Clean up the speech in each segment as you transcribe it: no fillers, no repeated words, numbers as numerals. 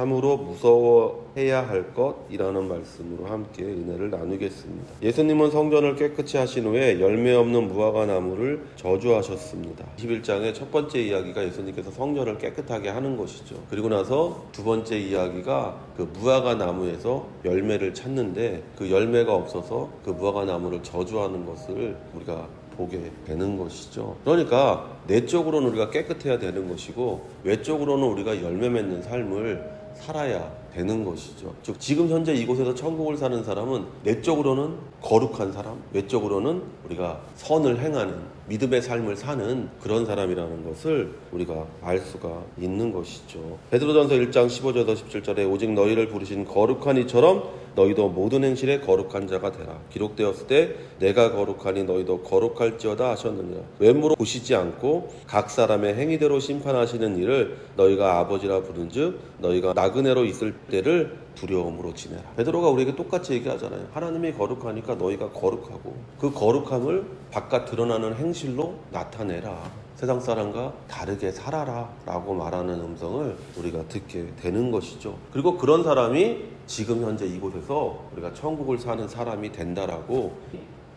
참으로 무서워해야 할 것이라는 말씀으로 함께 은혜를 나누겠습니다. 예수님은 성전을 깨끗이 하신 후에 열매 없는 무화과 나무를 저주하셨습니다. 21장의 첫 번째 이야기가 예수님께서 성전을 깨끗하게 하는 것이죠. 그리고 나서 두 번째 이야기가 그 무화과 나무에서 열매를 찾는데 그 열매가 없어서 그 무화과 나무를 저주하는 것을 우리가 보게 되는 것이죠. 그러니까 내적으로는 우리가 깨끗해야 되는 것이고 외적으로는 우리가 열매 맺는 삶을 살아야 되는 것이죠. 즉 지금 현재 이곳에서 천국을 사는 사람은 내적으로는 거룩한 사람, 외적으로는 우리가 선을 행하는 믿음의 삶을 사는 그런 사람이라는 것을 우리가 알 수가 있는 것이죠. 베드로전서 1장 15절에서 17절에 오직 너희를 부르신 거룩한 이처럼 너희도 모든 행실에 거룩한 자가 되라. 기록되었을 때 내가 거룩하니 너희도 거룩할지어다 하셨느니라. 외모로 보시지 않고 각 사람의 행위대로 심판하시는 일을 너희가 아버지라 부른즉 너희가 나그네로 있을 때를 두려움으로 지내라. 베드로가 우리에게 똑같이 얘기하잖아요. 하나님이 거룩하니까 너희가 거룩하고 그 거룩함을 바깥 드러나는 행실로 나타내라. 세상 사람과 다르게 살아라 라고 말하는 음성을 우리가 듣게 되는 것이죠. 그리고 그런 사람이 지금 현재 이곳에서 우리가 천국을 사는 사람이 된다라고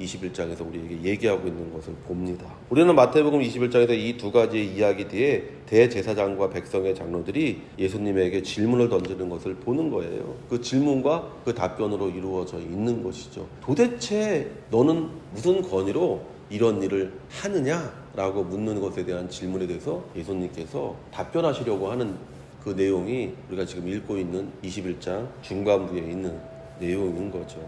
21장에서 우리에게 얘기하고 있는 것을 봅니다. 우리는 마태복음 21장에서 이 두 가지의 이야기 뒤에 대제사장과 백성의 장로들이 예수님에게 질문을 던지는 것을 보는 거예요. 그 질문과 그 답변으로 이루어져 있는 것이죠. 도대체 너는 무슨 권위로 이런 일을 하느냐라고 묻는 것에 대한 질문에 대해서 예수님께서 답변하시려고 하는 그 내용이 우리가 지금 읽고 있는 21장 중간부에 있는 내용인 거죠.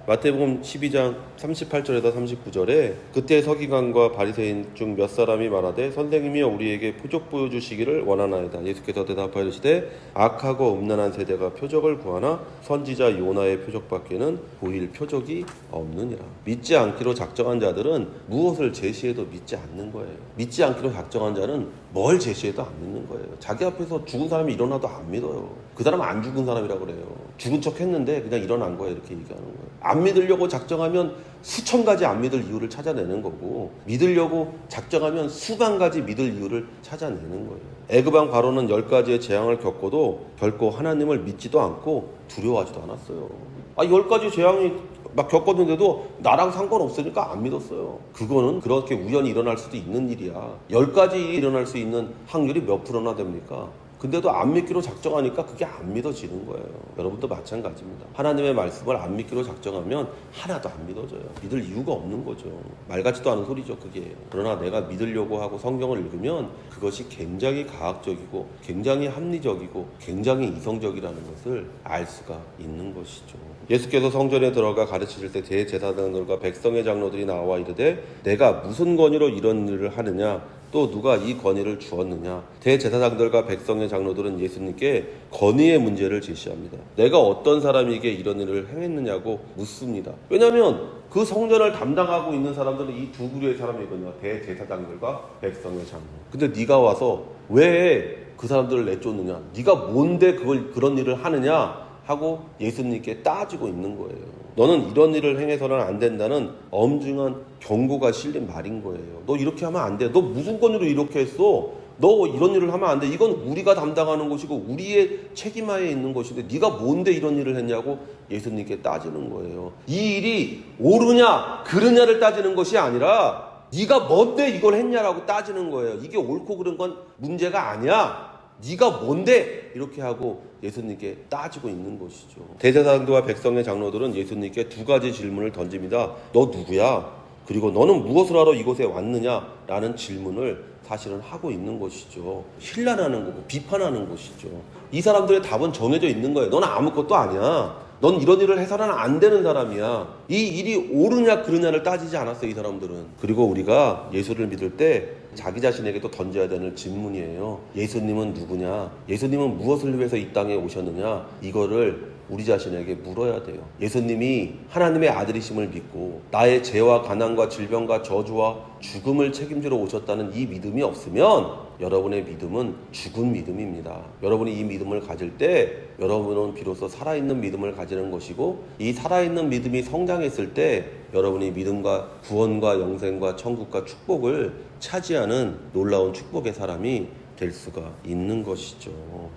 마태복음 12장 38절에서 39절에 그때 서기관과 바리새인 중 몇 사람이 말하되 선생님이여 우리에게 표적 보여주시기를 원하나이다. 예수께서 대답하여 이르시되 악하고 음란한 세대가 표적을 구하나 선지자 요나의 표적밖에는 보일 표적이 없느니라. 믿지 않기로 작정한 자들은 무엇을 제시해도 믿지 않는 거예요. 믿지 않기로 작정한 자는 뭘 제시해도 안 믿는 거예요. 자기 앞에서 죽은 사람이 일어나도 안 믿어요. 그 사람은 안 죽은 사람이라고 그래요. 죽은 척 했는데 그냥 일어난 거예요. 이렇게 얘기하는 거예요. 안 믿으려고 작정하면 수천 가지 안 믿을 이유를 찾아내는 거고 믿으려고 작정하면 수만 가지 믿을 이유를 찾아내는 거예요. 애굽왕 바로는 10가지의 재앙을 겪고도 결코 하나님을 믿지도 않고 두려워하지도 않았어요. 10가지 재앙이 막 겪었는데도 나랑 상관없으니까 안 믿었어요. 그거는 그렇게 우연히 일어날 수도 있는 일이야. 10가지 일어날 수 있는 확률이 몇 프로나 됩니까? 근데도 안 믿기로 작정하니까 그게 안 믿어지는 거예요. 여러분도 마찬가지입니다. 하나님의 말씀을 안 믿기로 작정하면 하나도 안 믿어져요. 믿을 이유가 없는 거죠. 말 같지도 않은 소리죠, 그게. 그러나 내가 믿으려고 하고 성경을 읽으면 그것이 굉장히 과학적이고 굉장히 합리적이고 굉장히 이성적이라는 것을 알 수가 있는 것이죠. 예수께서 성전에 들어가 가르치실 때 대제사장들과 백성의 장로들이 나와 이르되 내가 무슨 권위로 이런 일을 하느냐 또 누가 이 권위를 주었느냐. 대제사장들과 백성의 장로들은 예수님께 권위의 문제를 제시합니다. 내가 어떤 사람에게 이런 일을 행했느냐고 묻습니다. 왜냐하면 그 성전을 담당하고 있는 사람들은 이 두 부류의 사람이거든요. 대제사장들과 백성의 장로. 근데 네가 와서 왜 그 사람들을 내쫓느냐, 네가 뭔데 그런 일을 하느냐 하고 예수님께 따지고 있는 거예요. 너는 이런 일을 행해서는 안 된다는 엄중한 경고가 실린 말인 거예요. 너 이렇게 하면 안 돼. 너 무슨 권위로 이렇게 했어? 너 이런 일을 하면 안 돼. 이건 우리가 담당하는 것이고 우리의 책임하에 있는 것인데 네가 뭔데 이런 일을 했냐고 예수님께 따지는 거예요. 이 일이 옳으냐 그르냐를 따지는 것이 아니라 네가 뭔데 이걸 했냐라고 따지는 거예요. 이게 옳고 그른 건 문제가 아니야. 네가 뭔데 이렇게 하고 예수님께 따지고 있는 것이죠. 대제사장들과 백성의 장로들은 예수님께 두 가지 질문을 던집니다. 너 누구야? 그리고 너는 무엇을 하러 이곳에 왔느냐? 라는 질문을 사실은 하고 있는 것이죠. 힐난하는 거고 비판하는 것이죠. 이 사람들의 답은 정해져 있는 거예요. 너는 아무것도 아니야. 넌 이런 일을 해서는 안 되는 사람이야. 이 일이 옳으냐 그르냐를 따지지 않았어요, 이 사람들은. 그리고 우리가 예수를 믿을 때 자기 자신에게도 던져야 되는 질문이에요. 예수님은 누구냐? 예수님은 무엇을 위해서 이 땅에 오셨느냐? 이거를 우리 자신에게 물어야 돼요. 예수님이 하나님의 아들이심을 믿고 나의 죄와 가난과 질병과 저주와 죽음을 책임지러 오셨다는 이 믿음이 없으면 여러분의 믿음은 죽은 믿음입니다. 여러분이 이 믿음을 가질 때 여러분은 비로소 살아있는 믿음을 가지는 것이고 이 살아있는 믿음이 성장했을 때 여러분이 믿음과 구원과 영생과 천국과 축복을 차지하는 놀라운 축복의 사람이 될 수가 있는 것이죠.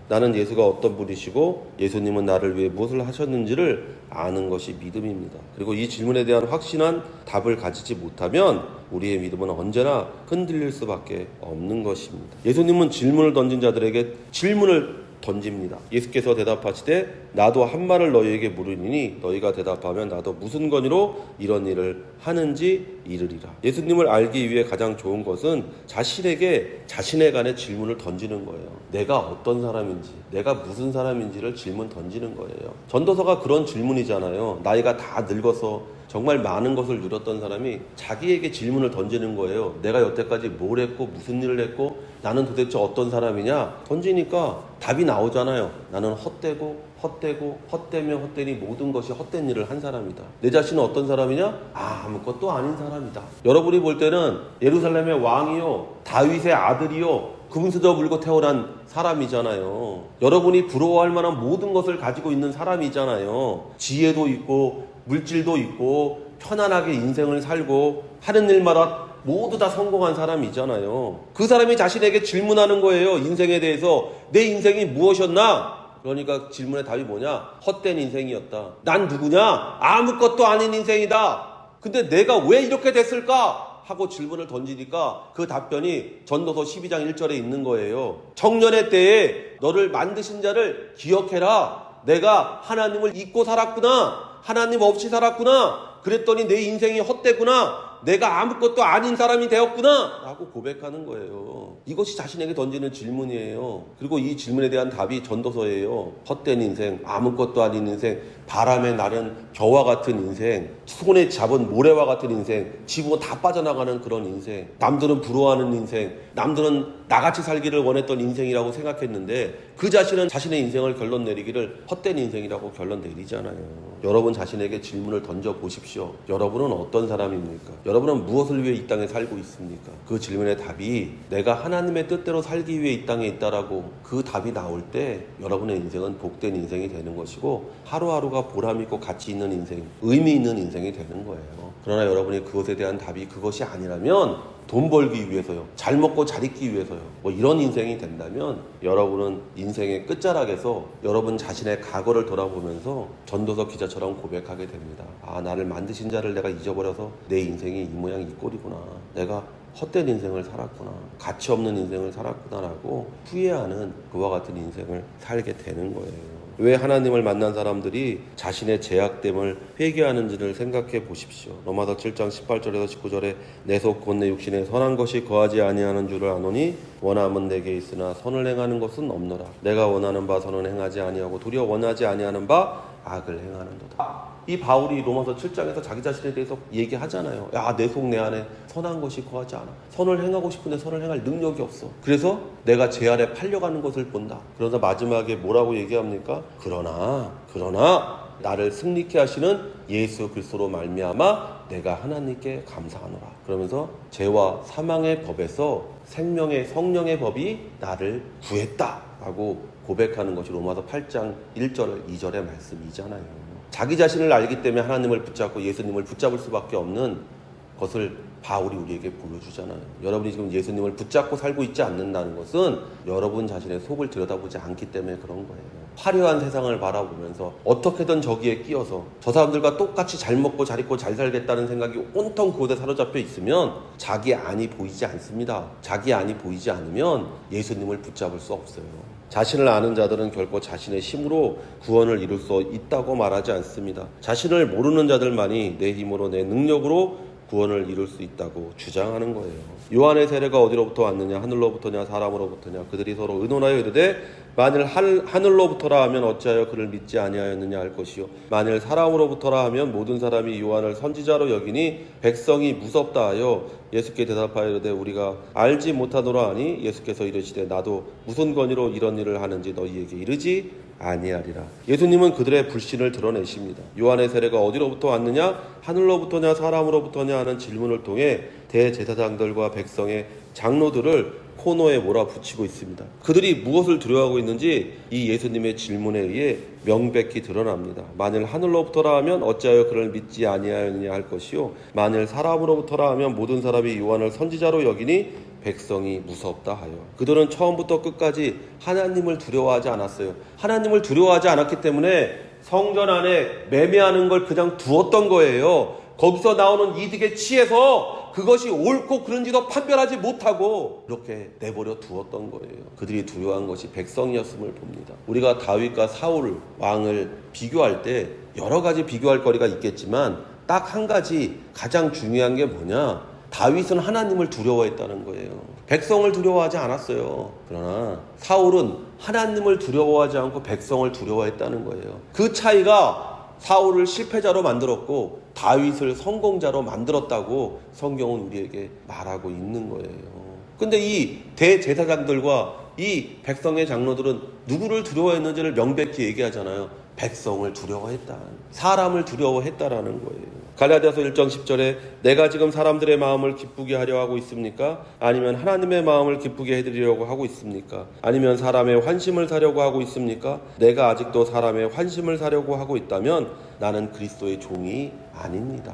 나는 예수가 어떤 분이시고 예수님은 나를 위해 무엇을 하셨는지를 아는 것이 믿음입니다. 그리고 이 질문에 대한 확신한 답을 가지지 못하면 우리의 믿음은 언제나 흔들릴 수밖에 없는 것입니다. 예수님은 질문을 던진 자들에게 질문을 던집니다. 예수께서 대답하시되 나도 한 말을 너희에게 물으니 너희가 대답하면 나도 무슨 권위로 이런 일을 하는지 이르리라. 예수님을 알기 위해 가장 좋은 것은 자신에게 자신에 관해 질문을 던지는 거예요. 내가 어떤 사람인지, 내가 무슨 사람인지를 질문 던지는 거예요. 전도서가 그런 질문이잖아요. 나이가 다 늙어서 정말 많은 것을 누렸던 사람이 자기에게 질문을 던지는 거예요. 내가 여태까지 뭘 했고 무슨 일을 했고 나는 도대체 어떤 사람이냐 던지니까 답이 나오잖아요. 나는 헛되며 헛되니 모든 것이 헛된 일을 한 사람이다. 내 자신은 어떤 사람이냐? 아무것도 아닌 사람이다. 여러분이 볼 때는 예루살렘의 왕이요 다윗의 아들이요 금수저 물고 태어난 사람이잖아요. 여러분이 부러워할 만한 모든 것을 가지고 있는 사람이잖아요. 지혜도 있고 물질도 있고 편안하게 인생을 살고 하는 일마다 모두 다 성공한 사람이잖아요. 그 사람이 자신에게 질문하는 거예요. 인생에 대해서 내 인생이 무엇이었나? 그러니까 질문의 답이 뭐냐? 헛된 인생이었다. 난 누구냐? 아무것도 아닌 인생이다. 근데 내가 왜 이렇게 됐을까? 하고 질문을 던지니까 그 답변이 전도서 12장 1절에 있는 거예요. 청년의 때에 너를 만드신 자를 기억해라. 내가 하나님을 잊고 살았구나. 하나님 없이 살았구나. 그랬더니 내 인생이 헛되구나. 내가 아무것도 아닌 사람이 되었구나 라고 고백하는 거예요. 이것이 자신에게 던지는 질문이에요. 그리고 이 질문에 대한 답이 전도서예요. 헛된 인생, 아무것도 아닌 인생, 바람에 나른 겨와 같은 인생, 손에 잡은 모래와 같은 인생, 지구가 다 빠져나가는 그런 인생, 남들은 부러워하는 인생, 남들은 나같이 살기를 원했던 인생이라고 생각했는데 그 자신은 자신의 인생을 결론 내리기를 헛된 인생이라고 결론 내리잖아요. 여러분 자신에게 질문을 던져보십시오. 여러분은 어떤 사람입니까? 여러분은 무엇을 위해 이 땅에 살고 있습니까? 그 질문의 답이 내가 하나님의 뜻대로 살기 위해 이 땅에 있다라고 그 답이 나올 때 여러분의 인생은 복된 인생이 되는 것이고 하루하루가 보람있고 가치 있는 인생, 의미 있는 인생이 되는 거예요. 그러나 여러분이 그것에 대한 답이 그것이 아니라면 돈 벌기 위해서요, 잘 먹고 잘 입기 위해서요, 이런 인생이 된다면 여러분은 인생의 끝자락에서 여러분 자신의 과거를 돌아보면서 전도서 기자처럼 고백하게 됩니다. 나를 만드신 자를 내가 잊어버려서 내 인생이 이 모양 이 꼴이구나. 내가 헛된 인생을 살았구나. 가치 없는 인생을 살았구나라고 후회하는 그와 같은 인생을 살게 되는 거예요. 왜 하나님을 만난 사람들이 자신의 죄악됨을 회개하는지를 생각해 보십시오. 로마서 7장 18절에서 19절에 내 속 곧 내 육신에 선한 것이 거하지 아니하는 줄을 아노니 원함은 내게 있으나 선을 행하는 것은 없노라. 내가 원하는 바 선은 행하지 아니하고 도리어 원하지 아니하는 바 악을 행하는도다. 이 바울이 로마서 7장에서 자기 자신에 대해서 얘기하잖아요. 내 속 내 안에 선한 것이 거하지 않아. 선을 행하고 싶은데 선을 행할 능력이 없어. 그래서 내가 죄 아래 팔려가는 것을 본다. 그러다 마지막에 뭐라고 얘기합니까? 그러나 나를 승리케 하시는 예수 그리스도로 말미암아 내가 하나님께 감사하노라. 그러면서 죄와 사망의 법에서 생명의 성령의 법이 나를 구했다 라고 고백하는 것이 로마서 8장 1절 2절의 말씀이잖아요. 자기 자신을 알기 때문에 하나님을 붙잡고 예수님을 붙잡을 수밖에 없는 것을 바울이 우리에게 보여주잖아요. 여러분이 지금 예수님을 붙잡고 살고 있지 않는다는 것은 여러분 자신의 속을 들여다보지 않기 때문에 그런 거예요. 화려한 세상을 바라보면서 어떻게든 저기에 끼어서 저 사람들과 똑같이 잘 먹고 잘 입고 잘 살겠다는 생각이 온통 그곳에 사로잡혀 있으면 자기 안이 보이지 않습니다. 자기 안이 보이지 않으면 예수님을 붙잡을 수 없어요. 자신을 아는 자들은 결코 자신의 힘으로 구원을 이룰 수 있다고 말하지 않습니다. 자신을 모르는 자들만이 내 힘으로 내 능력으로 구원을 이룰 수 있다고 주장하는 거예요. 요한의 세례가 어디로부터 왔느냐? 하늘로부터냐 사람으로부터냐? 그들이 서로 의논하여 이르되 만일 하늘로부터라 하면 어찌하여 그를 믿지 아니하였느냐 할 것이요 만일 사람으로부터라 하면 모든 사람이 요한을 선지자로 여기니 백성이 무섭다 하여 예수께 대답하여 이르되 우리가 알지 못하노라 하니 예수께서 이르시되 나도 무슨 권위로 이런 일을 하는지 너희에게 이르지 아니하리라. 예수님은 그들의 불신을 드러내십니다. 요한의 세례가 어디로부터 왔느냐? 하늘로부터냐 사람으로부터냐 하는 질문을 통해 대제사장들과 백성의 장로들을 코너에 몰아붙이고 있습니다. 그들이 무엇을 두려워하고 있는지 이 예수님의 질문에 의해 명백히 드러납니다. 만일 하늘로부터라 하면 어찌하여 그를 믿지 아니하였느냐 할 것이요 만일 사람으로부터라 하면 모든 사람이 요한을 선지자로 여기니 백성이 무섭다 하여. 그들은 처음부터 끝까지 하나님을 두려워하지 않았어요. 하나님을 두려워하지 않았기 때문에 성전 안에 매매하는 걸 그냥 두었던 거예요. 거기서 나오는 이득에 취해서 그것이 옳고 그른지도 판별하지 못하고 이렇게 내버려 두었던 거예요. 그들이 두려워한 것이 백성이었음을 봅니다. 우리가 다윗과 사울 왕을 비교할 때 여러 가지 비교할 거리가 있겠지만 딱 한 가지 가장 중요한 게 뭐냐? 다윗은 하나님을 두려워했다는 거예요. 백성을 두려워하지 않았어요. 그러나 사울은 하나님을 두려워하지 않고 백성을 두려워했다는 거예요. 그 차이가 사울을 실패자로 만들었고 다윗을 성공자로 만들었다고 성경은 우리에게 말하고 있는 거예요. 근데 이 대제사장들과 이 백성의 장로들은 누구를 두려워했는지를 명백히 얘기하잖아요. 백성을 두려워했다. 사람을 두려워했다라는 거예요. 갈라디아서 1장 10절에 내가 지금 사람들의 마음을 기쁘게 하려 하고 있습니까? 아니면 하나님의 마음을 기쁘게 해드리려고 하고 있습니까? 아니면 사람의 환심을 사려고 하고 있습니까? 내가 아직도 사람의 환심을 사려고 하고 있다면 나는 그리스도의 종이 아닙니다.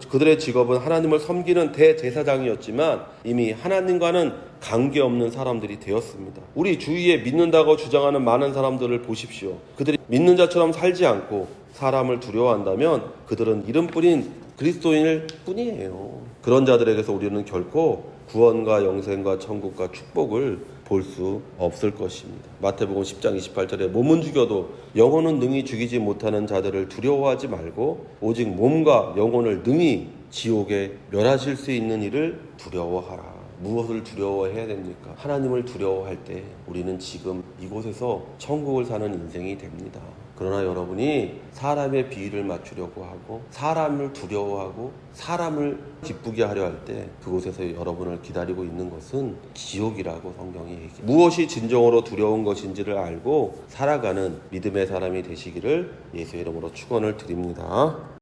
그들의 직업은 하나님을 섬기는 대제사장이었지만 이미 하나님과는 관계없는 사람들이 되었습니다. 우리 주위에 믿는다고 주장하는 많은 사람들을 보십시오. 그들이 믿는 자처럼 살지 않고 사람을 두려워한다면 그들은 이름뿐인 그리스도인일 뿐이에요. 그런 자들에게서 우리는 결코 구원과 영생과 천국과 축복을 볼 수 없을 것입니다. 마태복음 10장 28절에 몸은 죽여도 영혼은 능히 죽이지 못하는 자들을 두려워하지 말고 오직 몸과 영혼을 능히 지옥에 멸하실 수 있는 이를 두려워하라. 무엇을 두려워해야 됩니까? 하나님을 두려워할 때 우리는 지금 이곳에서 천국을 사는 인생이 됩니다. 그러나 여러분이 사람의 비위를 맞추려고 하고 사람을 두려워하고 사람을 기쁘게 하려 할 때 그곳에서 여러분을 기다리고 있는 것은 지옥이라고 성경이 얘기해요. 무엇이 진정으로 두려운 것인지를 알고 살아가는 믿음의 사람이 되시기를 예수의 이름으로 축원을 드립니다.